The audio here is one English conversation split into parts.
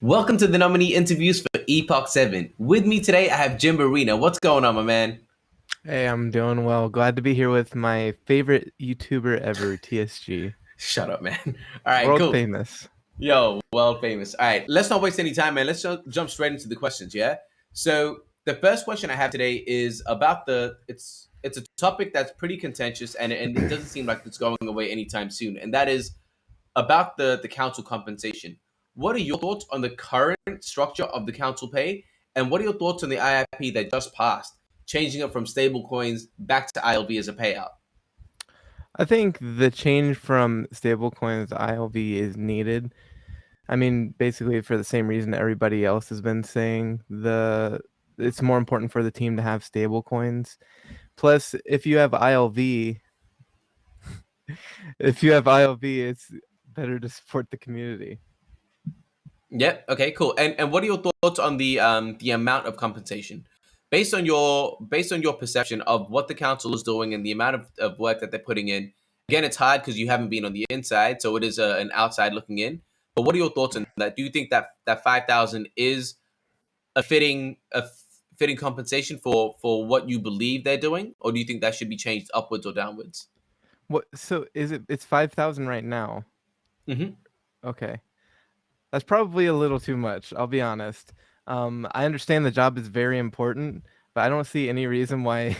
Welcome to the nominee interviews for Epoch 7. With me today, I have Jimberino. What's going on, my man? Hey, I'm doing well. Glad to be here with my favorite YouTuber ever, TSG. Shut up, man. All right, World cool. famous. Yo, world famous. All right, let's not waste any time, man. Let's jump straight into the questions, yeah? So, the first question I have today is about it's a topic that's pretty contentious and it doesn't seem like it's going away anytime soon. And that is about the council compensation. What are your thoughts on the current structure of the council pay, and what are your thoughts on the IIP that just passed, changing it from stable coins back to ILV as a payout? I think the change from stablecoins to ILV is needed. I mean, basically for the same reason everybody else has been saying it's more important for the team to have stablecoins. Plus, if you have ILV, it's better to support the community. Yep. Okay. Cool. And what are your thoughts on the amount of compensation, based on your perception of what the council is doing and the amount of work that they're putting in? Again, it's hard because you haven't been on the inside, so it is an outside looking in. But what are your thoughts on that? Do you think that 5,000 is a fitting compensation for what you believe they're doing, or do you think that should be changed upwards or downwards? So it's 5,000 right now. Hmm. Okay. That's probably a little too much, I'll be honest. I understand the job is very important, but I don't see any reason why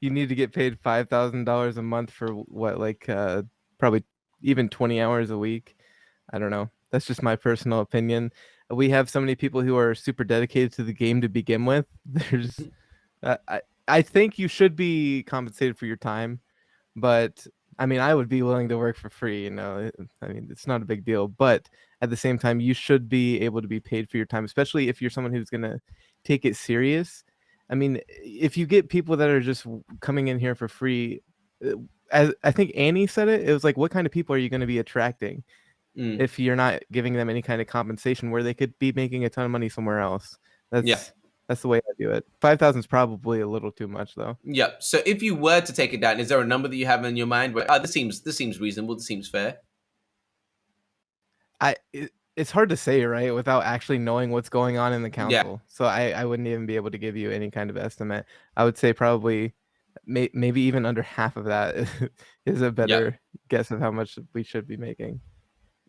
you need to get paid $5,000 a month for what, probably even 20 hours a week. I don't know. That's just my personal opinion. We have so many people who are super dedicated to the game to begin with. There's, uh, I, I think you should be compensated for your time, but I mean, I would be willing to work for free, I mean, it's not a big deal, but at the same time, you should be able to be paid for your time, especially if you're someone who's going to take it serious. I mean, if you get people that are just coming in here for free, as I think Annie said it, it was like, what kind of people are you going to be attracting Mm, if you're not giving them any kind of compensation where they could be making a ton of money somewhere else? yeah. That's the way I do it. 5,000 is probably a little too much though. Yeah. So if you were to take it down, is there a number that you have in your mind where this seems reasonable, this seems fair? It's hard to say, right, without actually knowing what's going on in the Yeah. council. So I wouldn't even be able to give you any kind of estimate. I would say probably maybe even under half of that is a Yeah. better guess of how much we should be making.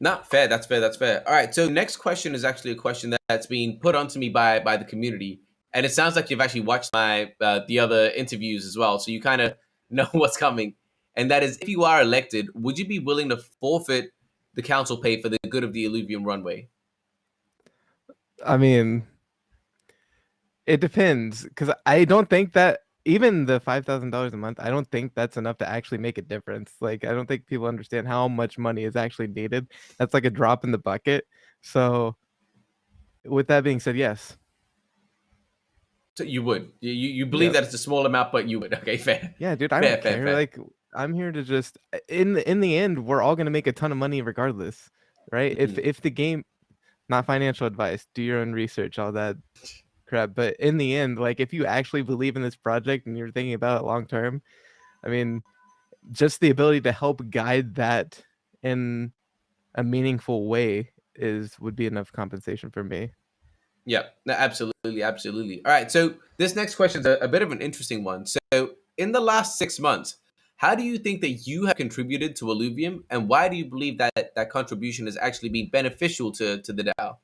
Not fair. That's fair. That's fair. All right. So next question is actually a question that's being put onto me by the community, and it sounds like you've actually watched my the other interviews as well, so you kind of know what's coming. And that is, if you are elected, would you be willing to forfeit the council pay for the good of the Illuvium runway? I mean, it depends because I don't think that even the $5,000 a month, I don't think that's enough to actually make a difference. Like, I don't think people understand how much money is actually needed. That's like a drop in the bucket. So, with that being said, yes. So you would. You believe Yep. that it's a small amount, but you would. Okay. Fair. Yeah, dude, I Fair. don't Fair. care. Fair. Like, I'm here to just in the end, we're all gonna make a ton of money regardless, right? Mhm. If the game, not financial advice, do your own research, all that crap. But in the end, like, if you actually believe in this project and you're thinking about it long term, I mean, just the ability to help guide that in a meaningful way is would be enough compensation for me. Yeah, no, absolutely, absolutely. All right, so this next question is a bit of an interesting one. So, in the last 6 months, how do you think that you have contributed to Illuvium, and why do you believe that that contribution has actually been beneficial to the DAO?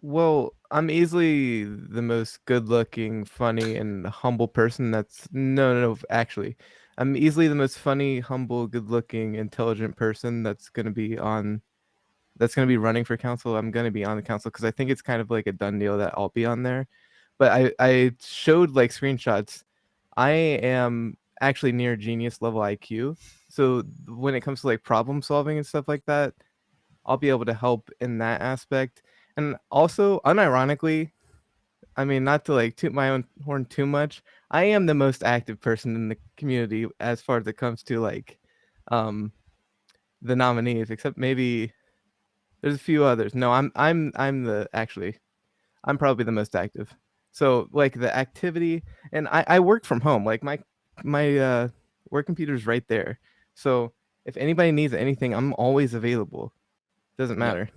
Well, I'm easily the most good-looking, funny, and humble person that's no, actually. I'm easily the most funny, humble, good-looking, intelligent person that's gonna be running for council. I'm gonna be on the council because I think it's kind of like a done deal that I'll be on there. But I showed like screenshots. I am actually near genius level IQ. So when it comes to like problem solving and stuff like that, I'll be able to help in that aspect. And also, unironically, I mean, not to like toot my own horn too much, I am the most active person in the community as far as it comes to like um the nominees, except maybe there's a few others. No, I'm the actually I'm probably the most active. So like the activity, and I work from home. Like my work computer's right there. So if anybody needs anything, I'm always available. Doesn't Yeah. matter.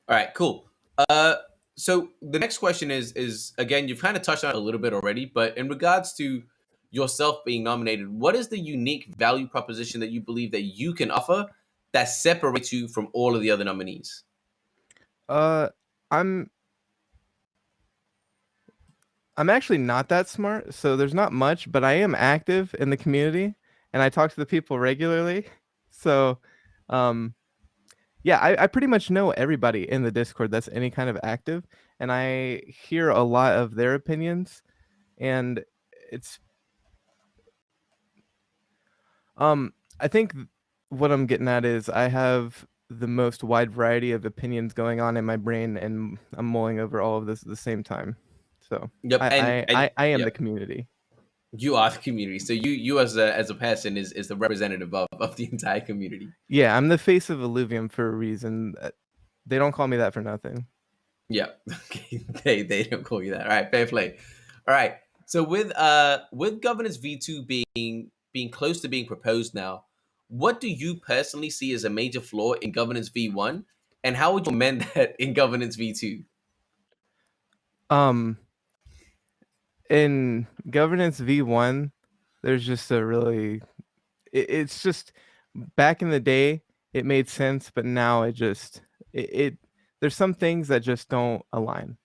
All right, cool. So the next question is again, you've kind of touched on it a little bit already, but in regards to yourself being nominated, what is the unique value proposition that you believe that you can offer that separates you from all of the other nominees? Uh, I'm I'm actually not that smart, so there's not much, but I am active in the community and I talk to the people regularly. So, um, yeah, I pretty much know everybody in the Discord that's any kind of active, and I hear a lot of their opinions, and it's I think what I'm getting at is I have the most wide variety of opinions going on in my brain, and I'm mulling over all of this at the same time. So Yep, I am the yep, community. you are the community. So you as a person is the representative of the entire community. Yeah, I'm the face of Illuvium for a reason. They don't call me that for nothing. Yeah. Okay. They don't call you that. All right. Fair play. All right. So with governance V2 being close to being proposed now, what do you personally see as a major flaw in governance V1, and how would you amend that in governance V2? Um, in governance V1, there's just a really it's just back in the day it made sense, but now it there's some things that just don't align.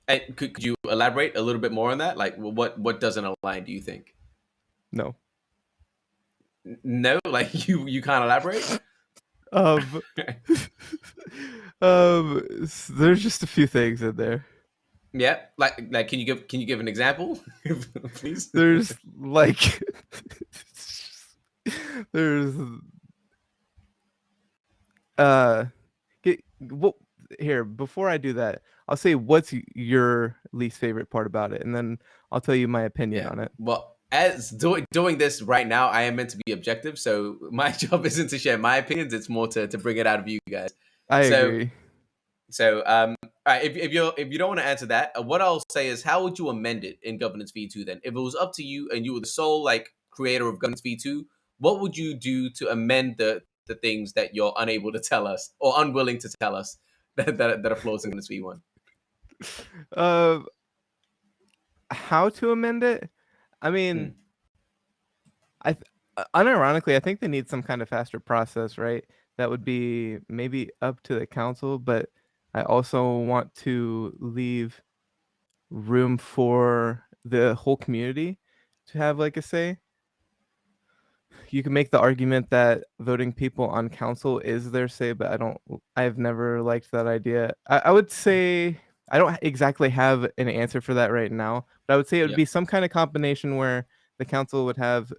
And could you elaborate a little bit more on that? Like, what doesn't align? Do you think? No. No, like you can't elaborate. Um, there's just a few things in there. Yeah, like can you give an example, please? There's like there's uh what here before I do that, I'll say what's your least favorite part about it, and then I'll tell you my opinion Yeah. on it. Well, as doing this right now, I am meant to be objective. So my job isn't to share my opinions; it's more to bring it out of you guys. I So agree. all right, if you don't want to answer that, what I'll say is, how would you amend it in governance V2 then? If it was up to you and you were the sole like creator of governance V2, what would you do to amend the things that you're unable to tell us or unwilling to tell us that are flaws in governance V1? Uh, how to amend it? I Hmm. mean, unironically, I think they need some kind of faster process, right? That would be maybe up to the council, but I also want to leave room for the whole community to have like a say. You can make the argument that voting people on council is their say, but I've never liked that idea. I would say I don't exactly have an answer for that right now, but I would say it would Yeah. be some kind of combination where the council would have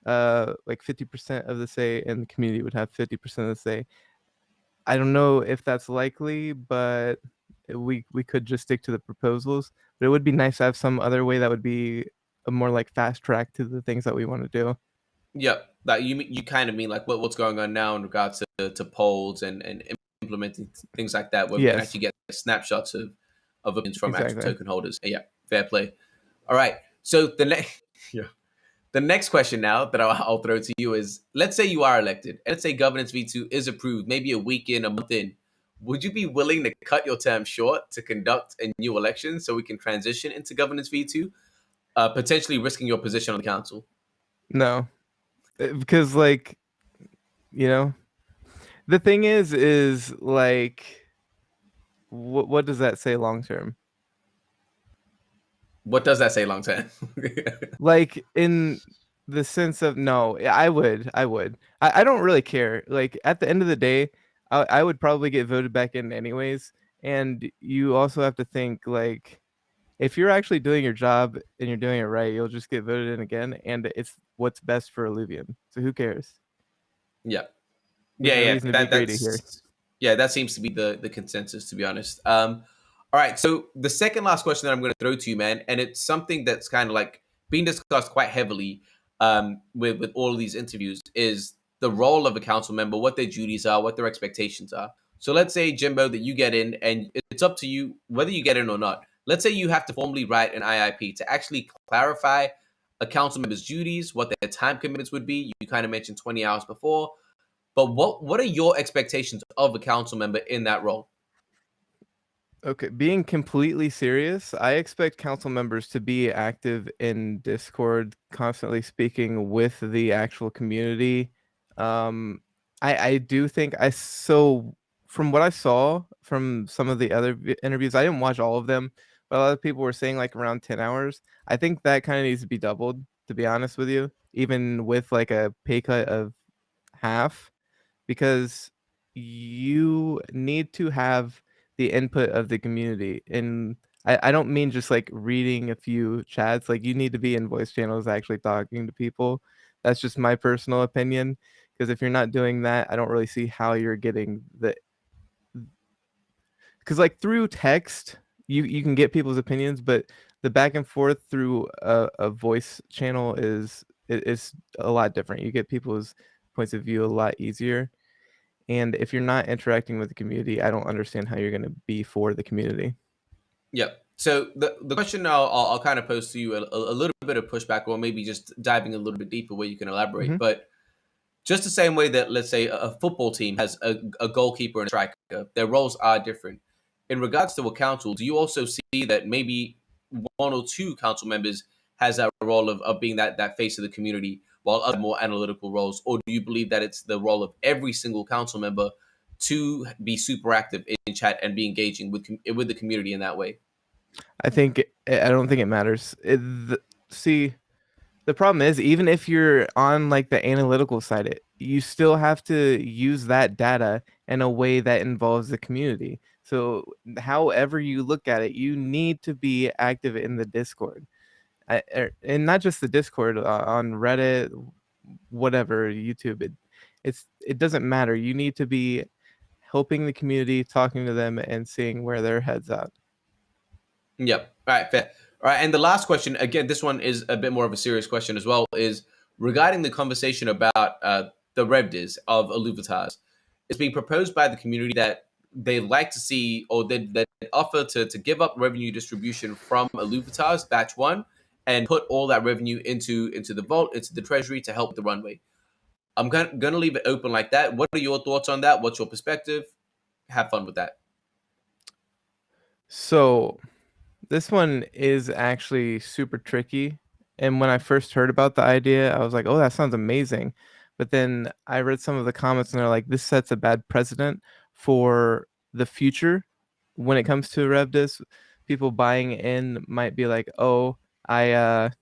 like 50% of the say and the community would have 50% of the say. I don't know if that's likely, but we could just stick to the proposals. But it would be nice to have some other way that would be a more like fast track to the things that we want to do. Yep. That you kind of mean like what's going on now in regards to polls and implementing things like that, where we can Yes, actually get snapshots of opinions from actual exactly. token holders. Yeah, fair play. All right. So the next yeah. The next question now that I'll throw to you is: let's say you are elected, and let's say governance V2 is approved, maybe a week in, a month in. Would you be willing to cut your term short to conduct a new election so we can transition into governance V2, potentially risking your position on the council? No, because like you know the thing is like what does that say long term? What does that say long term? Like in the sense of no, I would. I don't really care. Like at the end of the day, I would probably get voted back in anyways. And you also have to think like if you're actually doing your job and you're doing it right, you'll just get voted in again, and it's what's best for Illuvium. So who cares? Yeah. There's Yeah, no yeah, reason to be greedy here. that seems to be the consensus, to be honest. All right, so the second last question that I'm going to throw to you, man, and it's something that's kind of like being discussed quite heavily with all of these interviews, is the role of a council member, what their duties are, what their expectations are. So let's say, Jimbo, that you get in, and it's up to you whether you get in or not. Let's say you have to formally write an IIP to actually clarify a council member's duties, what their time commitments would be. You kind of mentioned 20 hours before, but what are your expectations of a council member in that role? Okay, being completely serious, I expect council members to be active in Discord, constantly speaking with the actual community. I do think so from what I saw from some of the other interviews, I didn't watch all of them, but a lot of people were saying like around 10 hours. I think that kind of needs to be doubled, to be honest with you, even with like a pay cut of half, because you need to have the input of the community. And I don't mean just like reading a few chats, like you need to be in voice channels actually talking to people. That's just my personal opinion. Because if you're not doing that, I don't really see how you're getting the, because like through text, you can get people's opinions, but the back and forth through a voice channel is a lot different. You get people's points of view a lot easier. And if you're not interacting with the community, I don't understand how you're going to be for the community. Yep. So the question I'll kind of pose to you a little bit of pushback, or maybe just diving a little bit deeper where you can elaborate. Hmm. But just the same way that, let's say, a football team has a goalkeeper and a striker, their roles are different. In regards to a council, do you also see that maybe one or two council members has that role of being that face of the community, while other more analytical roles? Or do you believe that it's the role of every single council member to be super active in chat and be engaging with the community in that way? I don't think it matters. See, the problem is, even if you're on like the analytical side, you still have to use that data in a way that involves the community. So, however you look at it, you need to be active in the Discord, and not just the Discord, on Reddit, whatever, YouTube. It doesn't matter. You need to be helping the community, talking to them, and seeing where their heads at. Yep. All right, fair. All right, and the last question, again, this one is a bit more of a serious question as well, is regarding the conversation about the revdiz of Illuvitas. It's being proposed by the community that they like to see, or that offer to give up revenue distribution from Illuvitas batch one and put all that revenue into the vault, into the treasury to help the runway. I'm gonna leave it open like that. What are your thoughts on that? What's your perspective? Have fun with that. So, this one is actually super tricky. And when I first heard about the idea, I was like, oh, that sounds amazing. But then I read some of the comments and they're like, this sets a bad precedent for the future when it comes to RevDis. People buying in might be like, oh, it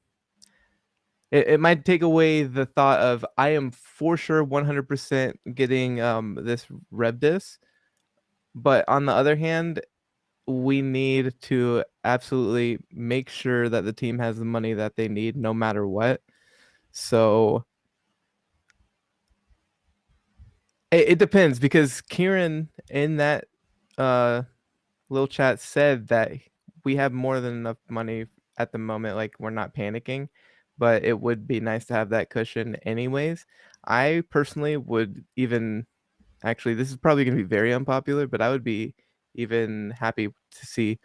might take away the thought of I am for sure 100% getting this RevDis. But on the other hand, we need to absolutely make sure that the team has the money that they need no matter what. So it depends, because Kieran in that uh little chat said that we have more than enough money at the moment, like we're not panicking, but it would be nice to have that cushion anyways. I personally would even, actually, this is probably going to be very unpopular, but I would be even happy to see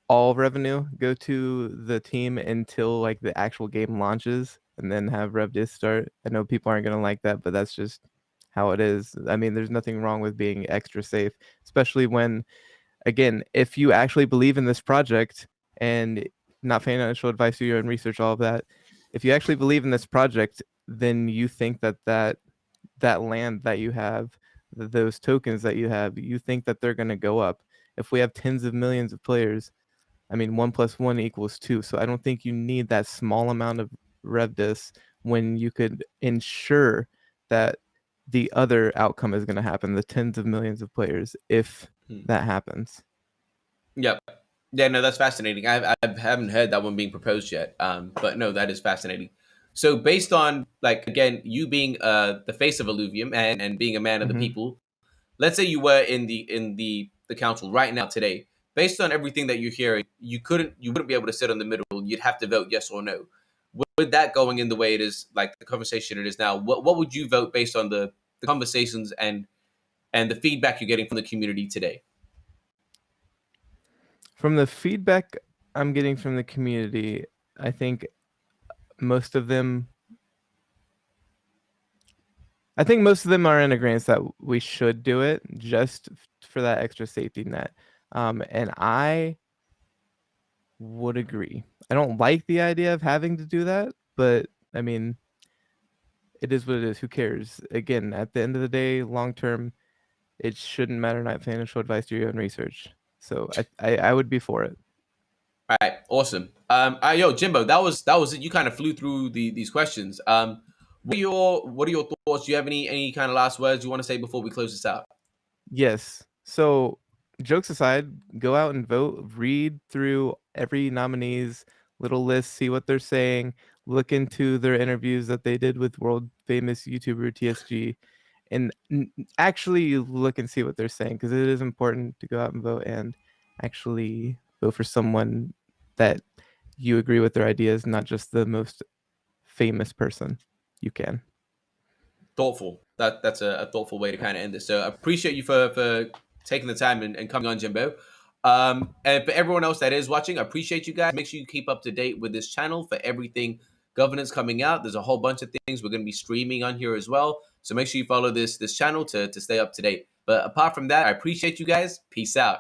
all revenue go to the team until like the actual game launches, and then have RevDis start. I know people aren't gonna like that, but that's just how it is. I mean, there's nothing wrong with being extra safe, especially when, again, if you actually believe in this project, and not financial advice to you and research all of that, if you actually believe in this project, then you think that land that you have, those tokens that you have, you think that they're going to go up. If we have tens of millions of players, I mean, 1 + 1 = 2. So I don't think you need that small amount of RevDis when you could ensure that the other outcome is going to happen, the tens of millions of players, if Hmm. that happens. Yep. Yeah, no, that's fascinating. I haven't heard that one being proposed yet. But no, that is fascinating. So based on, like, again, you being the face of Illuvium and being a man of the Hmm. people, let's say you were in the council right now today. Based on everything that you're hearing, you wouldn't be able to sit on the middle. You'd have to vote yes or no. With that going in the way it is, like the conversation it is now, what would you vote based on the conversations and the feedback you're getting from the community today? From the feedback I'm getting from the community, I think most of them I think most of them are in agreement that we should do it just for that extra safety net. And I would agree. I don't like the idea of having to do that, but I mean, it is what it is. Who cares? Again, at the end of the day, long term, it shouldn't matter. Not financial advice, do your own research. So I would be for it. All right, awesome. Yo, Jimbo, that was it. You kind of flew through these questions. What are your thoughts? Do you have any kind of last words you want to say before we close this out? Yes. So, jokes aside, go out and vote. Read through every nominee's little list, see what they're saying, look into their interviews that they did with world famous YouTuber TSG, and actually look and see what they're saying, because it is important to go out and vote and actually vote for someone that you agree with their ideas, not just the most famous person you can. Thoughtful. That's a thoughtful way to kind of end this. So I appreciate you for taking the time and coming on, Jimbo. And for everyone else that is watching, I appreciate you guys. Make sure you keep up to date with this channel for everything governance coming out. There's a whole bunch of things we're going to be streaming on here as well. So make sure you follow this channel to stay up to date. But apart from that, I appreciate you guys. Peace out.